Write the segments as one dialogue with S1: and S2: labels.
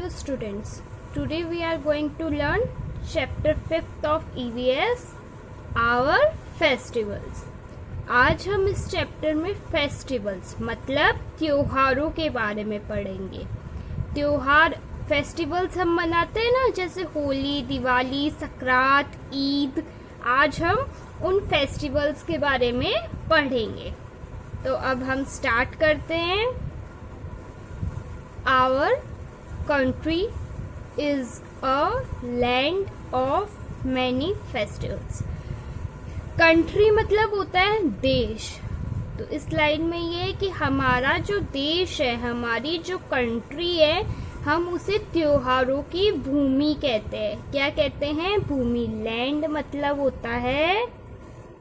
S1: Hello students, today we are going to learn chapter 5th of EVS, our festivals. आज हम इस chapter में festivals मतलब त्योहारों के बारे में पढ़ेंगे. त्योहार फेस्टिवल्स हम मनाते हैं ना, जैसे होली, दिवाली, संक्रांत, ईद. आज हम उन फेस्टिवल्स के बारे में पढ़ेंगे. तो अब हम स्टार्ट करते हैं. Our country is a land of many festivals. Country मतलब होता है देश. तो इस लाइन में ये है कि हमारा जो देश है, हमारी जो कंट्री है, हम उसे त्योहारों की भूमि कहते हैं. क्या कहते हैं? भूमि. लैंड मतलब होता है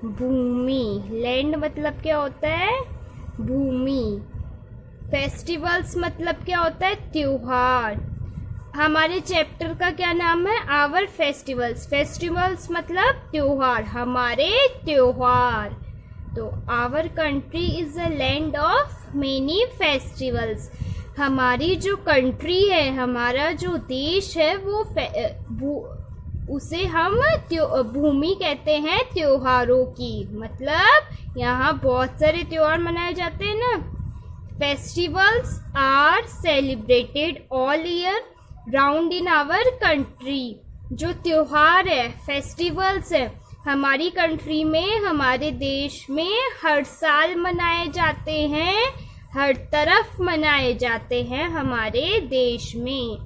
S1: भूमि. लैंड मतलब क्या होता है? भूमि. फेस्टिवल्स मतलब क्या होता है? त्योहार. हमारे चैप्टर का क्या नाम है? Our festivals. फेस्टिवल्स मतलब त्योहार, हमारे त्योहार. तो our country is a land of many festivals. हमारी जो कंट्री है, हमारा जो देश है, उसे हम भूमि कहते हैं त्योहारों की. मतलब यहाँ बहुत सारे त्योहार मनाए जाते हैं ना. Festivals are celebrated all year round in our country. जो त्योहार है, फेस्टिवल्स है, हमारी कंट्री में, हमारे देश में हर साल मनाए जाते हैं. हर तरफ मनाए जाते हैं हमारे देश में.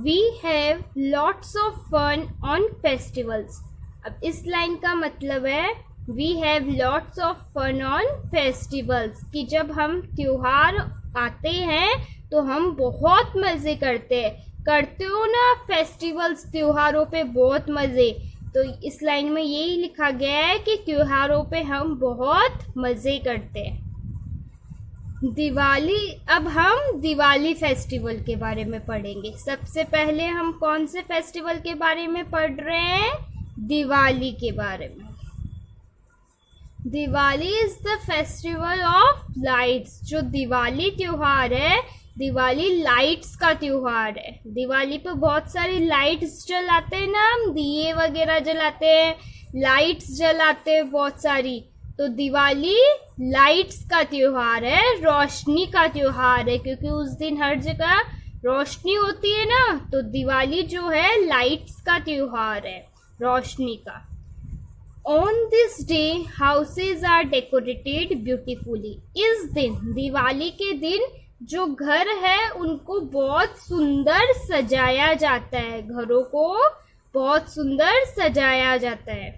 S1: We have lots of fun on festivals. अब इस लाइन का मतलब है We have lots of fun on festivals. कि जब हम त्योहार आते हैं तो हम बहुत मज़े करते हैं. करते हो ना फेस्टिवल्स, त्योहारों पे बहुत मज़े. तो इस लाइन में यही लिखा गया है कि त्योहारों पे हम बहुत मज़े करते हैं. दिवाली. अब हम दिवाली फेस्टिवल के बारे में पढ़ेंगे. सबसे पहले हम कौन से फेस्टिवल के बारे में पढ़ रहे हैं? दिवाली के बारे में. Diwali is the festival of lights. जो दिवाली त्योहार है, दिवाली लाइट्स का त्योहार है. दिवाली पे बहुत सारी लाइट्स जलाते हैं ना, हम दिए वगैरह जलाते हैं, लाइट्स जलाते हैं बहुत सारी. तो दिवाली लाइट्स का त्योहार है, रोशनी का त्योहार है, क्योंकि उस दिन हर जगह रोशनी होती है ना. तो दिवाली जो है लाइट्स का त्योहार है, रोशनी का. On this day, houses are decorated beautifully. इस दिन, दिवाली के दिन, जो घर है उनको बहुत सुंदर सजाया जाता है. घरों को बहुत सुंदर सजाया जाता है.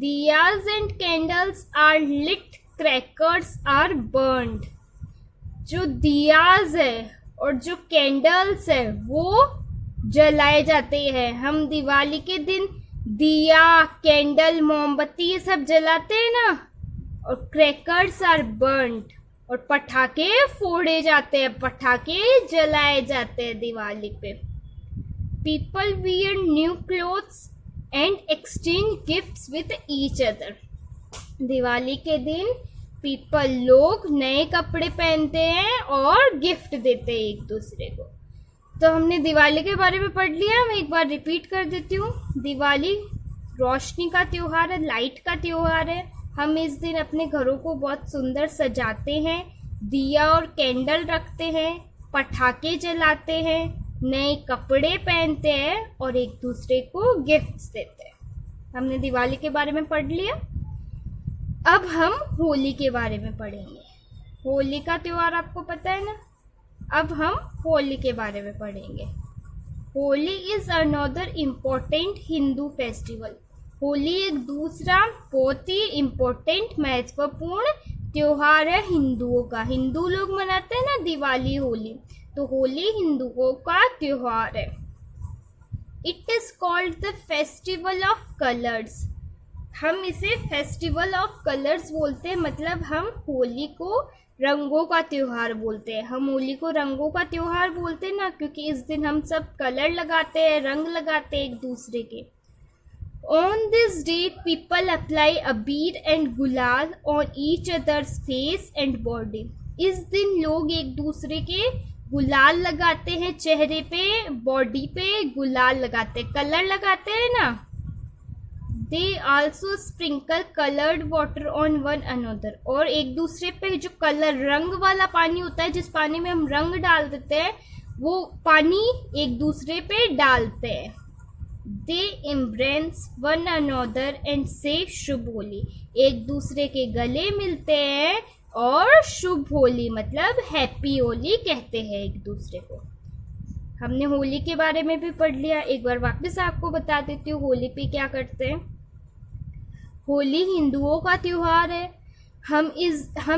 S1: Diyas and candles are lit, crackers are burned. जो दियाज है और जो कैंडल्स है वो जलाए जाते हैं. हम दिवाली के दिन दिया, कैंडल, मोमबत्ती ये सब जलाते हैं ना. और क्रैकर्स आर बर्न्ड, और पटाखे फोड़े जाते हैं, पटाखे जलाए जाते हैं दिवाली पे. People wear new clothes and exchange gifts with each other. Diwali के दिन लोग नए कपड़े पहनते हैं और गिफ्ट देते हैं एक दूसरे को. तो हमने दिवाली के बारे में पढ़ लिया. मैं एक बार रिपीट कर देती हूँ. दिवाली रोशनी का त्योहार है, लाइट का त्योहार है. हम इस दिन अपने घरों को बहुत सुंदर सजाते हैं, दिया और कैंडल रखते हैं, पटाखे जलाते हैं, नए कपड़े पहनते हैं और एक दूसरे को गिफ्ट्स देते हैं. हमने दिवाली के बारे में पढ़ लिया. अब हम होली के बारे में पढ़ेंगे. होली का त्योहार आपको पता है ना. अब हम होली के बारे में पढ़ेंगे. Holi is another important Hindu festival. Holi एक दूसरा बहुत ही इम्पोर्टेंट, महत्वपूर्ण त्योहार है हिंदुओं का. हिंदू लोग मनाते हैं ना दिवाली, होली. तो होली हिंदुओं का त्योहार है. It is called the festival of colours. हम इसे फेस्टिवल ऑफ कलर्स बोलते हैं. मतलब हम होली को रंगों का त्योहार बोलते हैं. हम होली को रंगों का त्योहार बोलते हैं ना, क्योंकि इस दिन हम सब कलर लगाते हैं, रंग लगाते हैं एक दूसरे के. On this day, people apply abir and gulal on each other's face and body. इस दिन लोग एक दूसरे के गुलाल लगाते हैं चेहरे पे, बॉडी पे गुलाल लगाते, कलर लगाते हैं ना। They also sprinkle coloured water on one another, और एक दूसरे पे जो कलर रंग वाला पानी होता है, जिस पानी में हम रंग डाल देते हैं, वो पानी एक दूसरे पे डालते हैं। They embrace one another and से शुभ होली, एक दूसरे के गले मिलते हैं और शुभ होली मतलब हैप्पी होली कहते हैं एक दूसरे को। हमने होली के बारे में भी पढ़ लिया, एक बार वापस आपको बता देती हूँ होली पे क्या करते हैं। होली हिंदुओं का त्योहार है। हम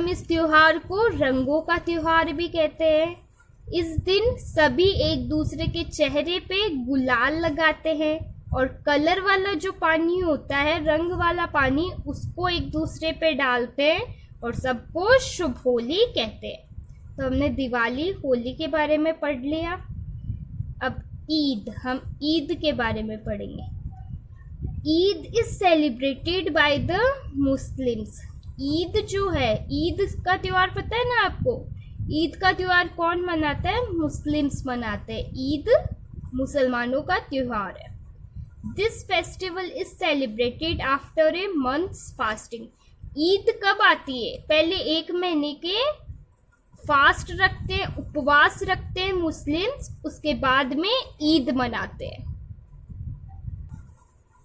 S1: इस त्योहार को रंगों का त्योहार भी कहते हैं। इस दिन सभी एक दूसरे के चेहरे पे गुलाल लगाते हैं और कलर वाला जो पानी होता है, रंग वाला पानी, उसको एक दूसरे पे डालते हैं और सबको शुभ होली कहते हैं। तो हमने दिवाली, होली के बारे में पढ़ लिया। अब ईद, हम ईद के बारे में पढ़ेंगे। Eid is celebrated by the Muslims. Eid जो है, ईद का त्योहार पता है ना आपको? ईद का त्योहार कौन मनाता है? मुस्लिम्स मनाते हैं। ईद मुसलमानों का त्योहार है। This festival is celebrated after a months fasting. Eid कब आती है? पहले 1 महीने के फास्ट रखते हैं, उपवास रखते हैं मुस्लिम्स, उसके बाद में ईद मनाते हैं।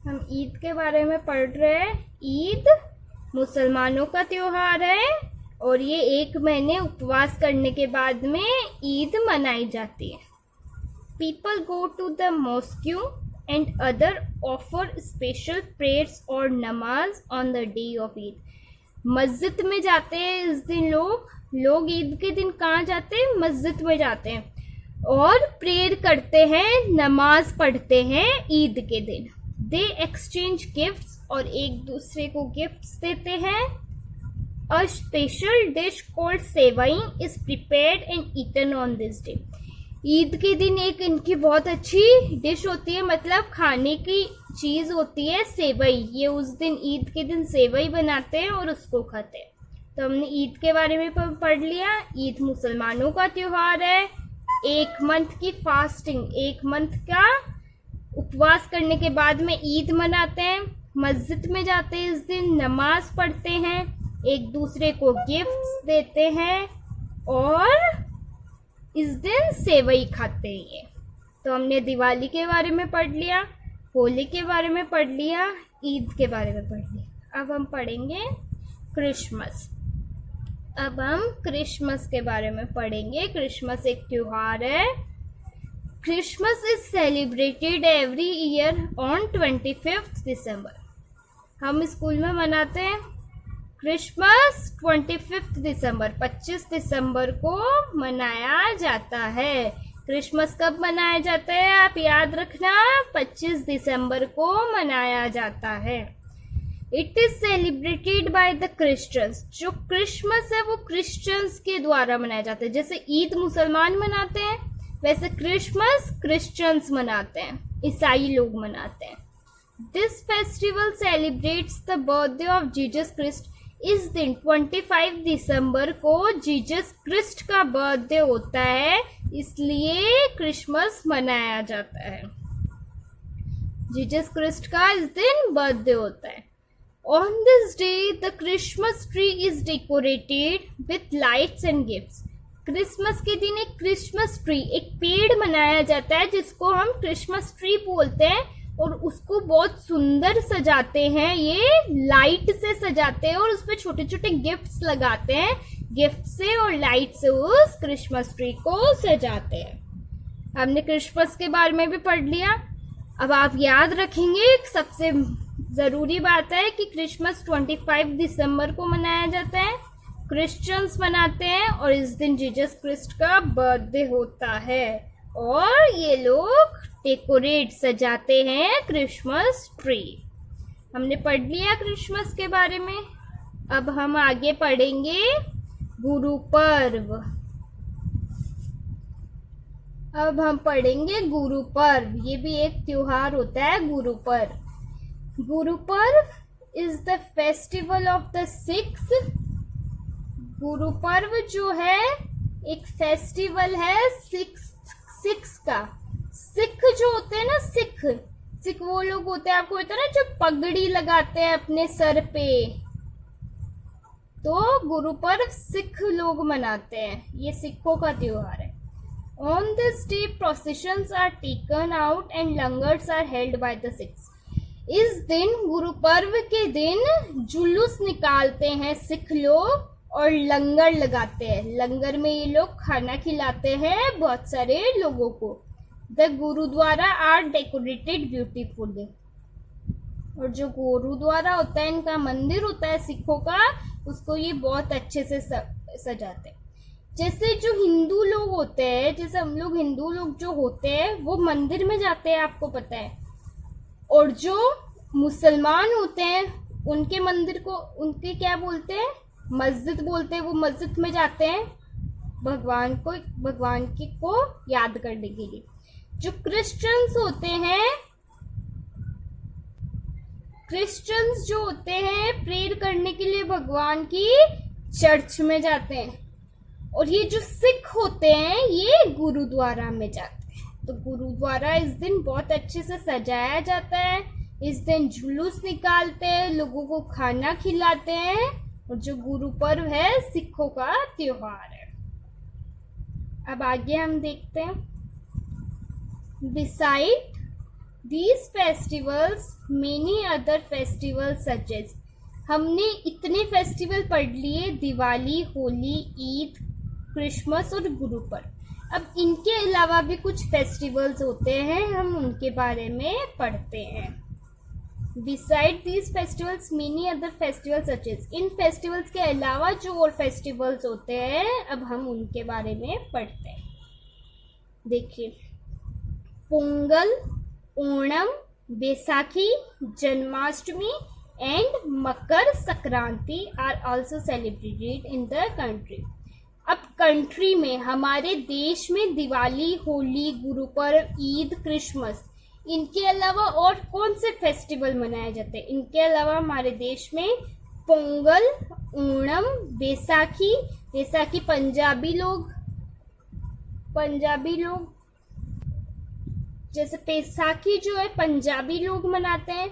S1: हम ईद के बारे में पढ़ रहे हैं। ईद मुसलमानों का त्योहार है और ये 1 महीने उपवास करने के बाद में ईद मनाई जाती है। People go to the mosque and other offer special prayers और namaz on the day of Eid. मस्जिद में जाते हैं इस दिन लोग ईद के दिन कहाँ जाते हैं? मस्जिद में जाते हैं और प्रेयर करते हैं, नमाज पढ़ते हैं ईद के दिन। दे एक्सचेंज गिफ्ट्स, और एक दूसरे को गिफ्ट्स देते हैं। A special dish called sevai is prepared and eaten on this day. Eid के दिन एक इनकी बहुत अच्छी डिश होती है, मतलब खाने की चीज होती है सेवई। ये उस दिन ईद के दिन सेवई बनाते हैं और उसको खाते हैं। तो हमने ईद के बारे में पढ़ लिया। ईद मुसलमानों का त्योहार है। 1 मंथ की फास्टिंग, 1 मंथ का उपवास करने के बाद में ईद मनाते हैं। मस्जिद में जाते हैं इस दिन, नमाज पढ़ते हैं, एक दूसरे को गिफ्ट्स देते हैं और इस दिन सेवई खाते हैं ये। तो हमने दिवाली के बारे में पढ़ लिया, होली के बारे में पढ़ लिया, ईद के बारे में पढ़ लिया। अब हम पढ़ेंगे क्रिसमस। अब हम क्रिसमस के बारे में पढ़ेंगे। क्रिसमस एक त्योहार है। Christmas is celebrated every year on 25 दिसंबर। हम स्कूल में मनाते हैं क्रिसमस 25 दिसंबर, 25 दिसंबर को मनाया जाता है। क्रिसमस कब मनाया जाता है? आप याद रखना, 25 दिसंबर को मनाया जाता है। It is celebrated by the Christians. जो क्रिसमस है वो क्रिश्चियंस के द्वारा मनाया जाता है। जैसे ईद मुसलमान मनाते हैं, वैसे क्रिसमस क्रिश्चियंस मनाते हैं, ईसाई लोग मनाते हैं। This festival celebrates the birthday of Jesus Christ. इस दिन 25 दिसंबर को जीसस क्रिस्ट का बर्थडे होता है, इसलिए क्रिसमस मनाया जाता है। जीसस क्रिस्ट का इस दिन बर्थडे होता है। On this day, the Christmas tree is decorated with lights and gifts. Christmas के दिन एक क्रिसमस ट्री, एक पेड़ मनाया जाता है जिसको हम क्रिसमस ट्री बोलते हैं, और उसको बहुत सुंदर सजाते हैं, ये लाइट से सजाते हैं और उसपे छोटे छोटे गिफ्ट्स लगाते हैं। गिफ्ट से और लाइट से उस क्रिसमस ट्री को सजाते हैं। हमने क्रिसमस के बारे में भी पढ़ लिया। अब आप याद रखेंगे, सबसे जरूरी बात है कि क्रिसमस 25 दिसंबर को मनाया जाता है, क्रिश्चियंस मनाते हैं और इस दिन जीसस क्रिस्ट का बर्थडे होता है और ये लोग डेकोरेट सजाते हैं क्रिसमस ट्री। हमने पढ़ लिया क्रिसमस के बारे में। अब हम आगे पढ़ेंगे गुरु पर्व। अब हम पढ़ेंगे गुरु पर्व। ये भी एक त्योहार होता है, Guru Parv. Guru Parv is the festival of the six. Guru Parv जो है एक फेस्टिवल है सिक्स का। सिख जो होते हैं ना, सिख वो लोग होते हैं, आपको पता है ना, जो पगड़ी लगाते हैं अपने सर पे। तो गुरु पर्व सिख लोग मनाते हैं, ये सिखों का त्योहार है। On this day processions are taken out and langars are held by the Sikhs. इस दिन, गुरु पर्व के दिन, जुलूस निकालते हैं सिख लोग और लंगर लगाते हैं। लंगर में ये लोग खाना खिलाते हैं बहुत सारे लोगों को। The gurdwara are decorated beautifully. और जो गुरुद्वारा होता है, इनका मंदिर होता है सिखों का, उसको ये बहुत अच्छे से सजाते हैं। जैसे जो हिंदू लोग होते हैं, जैसे हम लोग हिंदू लोग जो होते हैं वो मंदिर में जाते हैं, आपको पता है। और जो मुसलमान होते हैं उनके मंदिर को, उनके क्या बोलते हैं, मस्जिद बोलते हैं। वो मस्जिद में जाते हैं भगवान को याद करने के लिए। जो क्रिश्चियंस जो होते हैं प्रेयर करने के लिए भगवान की चर्च में जाते हैं। और ये जो सिख होते हैं ये गुरुद्वारा में जाते हैं। तो गुरुद्वारा इस दिन बहुत अच्छे से सजाया जाता है। इस दिन जुलूस निकालते हैं, लोगों को खाना खिलाते हैं। और जो गुरु पर्व है सिखों का त्योहार है। अब आगे हम देखते हैं। Beside these festivals, many other festivals such as, हमने इतने फेस्टिवल पढ़ लिए, दिवाली, होली, ईद, क्रिसमस और गुरु पर्व। अब इनके अलावा भी कुछ फेस्टिवल्स होते हैं, हम उनके बारे में पढ़ते हैं। Beside these festivals, many other festivals such as, in festivals के अलावा जो और फेस्टिवल्स होते हैं, अब हम उनके बारे में पढ़ते हैं। देखिए, Pongal, Onam, Baisakhi, Janmashtami and Makar Sankranti are also celebrated in the country. अब कंट्री में, हमारे देश में दिवाली, होली, गुरु पर्व, ईद, क्रिसमस, इनके अलावा और कौन से फेस्टिवल मनाए जाते हैं? इनके अलावा हमारे देश में पोंगल, ओणम, बैसाखी पंजाबी लोग जैसे बैसाखी जो है पंजाबी लोग मनाते हैं।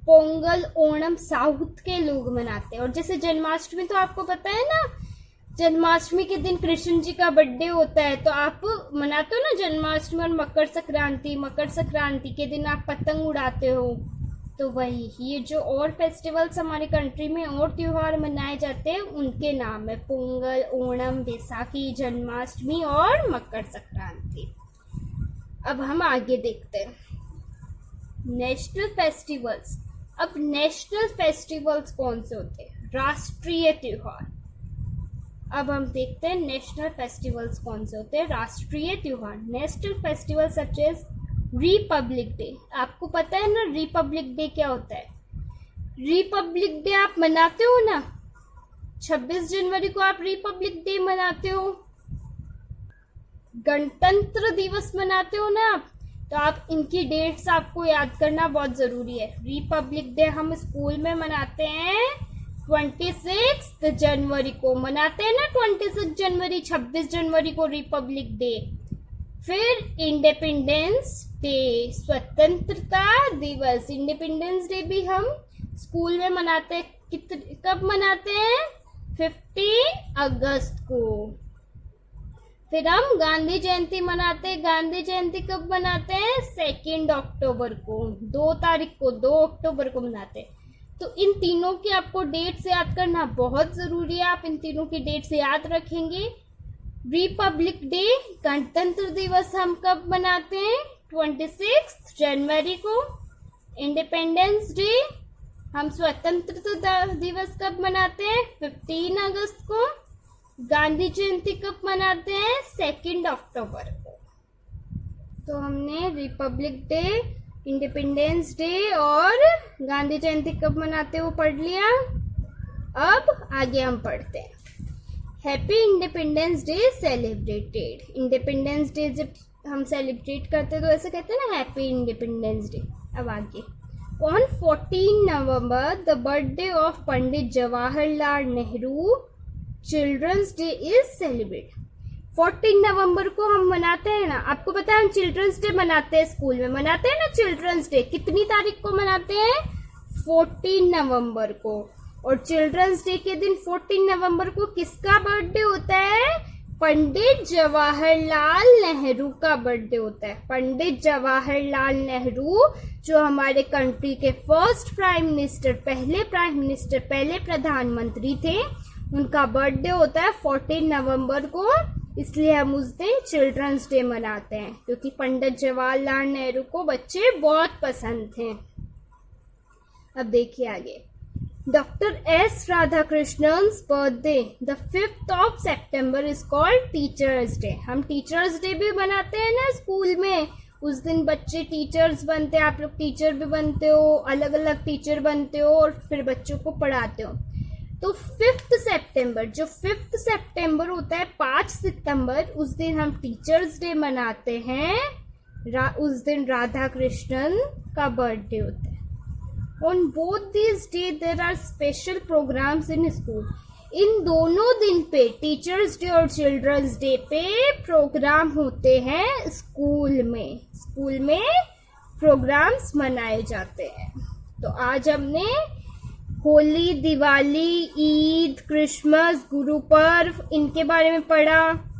S1: पोंगल, ओणम साउथ के लोग मनाते हैं। और जैसे जन्माष्टमी, तो आपको पता है ना, जन्माष्टमी के दिन कृष्ण जी का बर्थडे होता है, तो आप मनाते हो ना जन्माष्टमी। और मकर संक्रांति के दिन आप पतंग उड़ाते हो। तो वही, ये जो और फेस्टिवल्स हमारी कंट्री में और त्योहार मनाए जाते हैं उनके नाम है पोंगल, ओणम, बैसाखी, जन्माष्टमी और मकर संक्रांति। अब हम आगे देखते हैं नेशनल फेस्टिवल्स। अब नेशनल फेस्टिवल्स कौन से होते हैं? राष्ट्रीय त्योहार। अब हम देखते हैं नेशनल फेस्टिवल्स कौन से होते हैं, राष्ट्रीय त्योहार। National festival such as Republic Day. आपको पता है ना रिपब्लिक डे क्या होता है? रिपब्लिक डे आप मनाते हो ना, 26 जनवरी को आप रिपब्लिक डे मनाते हो। गणतंत्र दिवस मनाते हो ना आप, तो आप इनकी डेट्स आपको याद करना बहुत जरूरी है। रिपब्लिक डे हम स्कूल में मनाते हैं 26 जनवरी को मनाते हैं ना, 26 जनवरी, 26 जनवरी को रिपब्लिक डे। फिर इंडिपेंडेंस डे, स्वतंत्रता दिवस, इंडिपेंडेंस डे भी हम स्कूल में मनाते हैं। कब मनाते हैं? 15 अगस्त को। फिर हम गांधी जयंती मनाते हैं। गांधी जयंती कब मनाते हैं? 2 अक्टूबर को, 2 तारीख को, 2 अक्टूबर को मनाते हैं। तो इन तीनों की आपको डेट्स याद करना बहुत जरूरी है। आप इन तीनों की डेट्स याद रखेंगे। रिपब्लिक डे, गणतंत्र दिवस हम कब मनाते हैं? 26 जनवरी को। इंडिपेंडेंस डे हम स्वतंत्रता दिवस कब मनाते हैं? 15 अगस्त को। गांधी जयंती कब मनाते हैं? 2 अक्टूबर को। तो हमने रिपब्लिक डे, इंडिपेंडेंस डे और गांधी जयंती कब मनाते हो पढ़ लिया। अब आगे हम पढ़ते हैं happy independence day celebrated. Independence day जब हम सेलिब्रेट करते हैं तो ऐसे कहते हैं ना, हैप्पी इंडिपेंडेंस डे। अब आगे, on 14 November the birthday of Pandit Jawaharlal Nehru Children's Day is celebrate. 14 नवंबर को हम मनाते हैं ना, आपको पता है हम चिल्ड्रंस डे मनाते हैं, स्कूल में मनाते हैं ना चिल्ड्रंस डे। कितनी तारीख को मनाते हैं? 14 नवंबर को। और चिल्ड्रंस डे के दिन 14 नवंबर को किसका बर्थडे होता है? पंडित जवाहरलाल नेहरू का बर्थडे होता है। पंडित जवाहरलाल नेहरू जो हमारे कंट्री के फर्स्ट प्राइम मिनिस्टर, पहले प्रधानमंत्री थे, उनका बर्थडे होता है 14 नवंबर को। इसलिए हम उस दिन चिल्ड्रंस डे मनाते हैं, क्योंकि पंडित जवाहरलाल नेहरू को बच्चे बहुत पसंद थे। अब देखिए आगे, doctor S Radhakrishnan's birthday the 5th of September is called teachers day. हम टीचर्स डे भी मनाते हैं ना स्कूल में, उस दिन बच्चे टीचर्स बनते हैं। आप लोग टीचर भी बनते हो, अलग अलग टीचर बनते हो और फिर बच्चों को पढ़ाते हो। तो 5th सितंबर, जो 5th सितंबर होता है 5 सितंबर, उस दिन हम टीचर्स डे मनाते हैं। उस दिन राधा कृष्णन का बर्थडे होता है। On both these days there are special programs in school. इन दोनों दिन पे, टीचर्स डे और चिल्ड्रंस डे पे प्रोग्राम होते हैं स्कूल में प्रोग्राम्स मनाए जाते हैं। तो आज हमने होली, दिवाली, ईद, क्रिसमस, गुरु पर्व, इनके बारे में पढ़ा।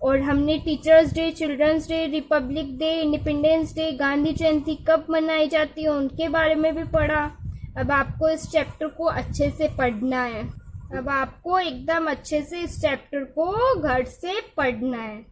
S1: और हमने teachers day, children's day, republic day, independence day, Gandhi Jayanti कब मनाई जाती है उनके बारे में भी पढ़ा। अब आपको इस चैप्टर को अच्छे से पढ़ना है। अब आपको एकदम अच्छे से इस चैप्टर को घर से पढ़ना है।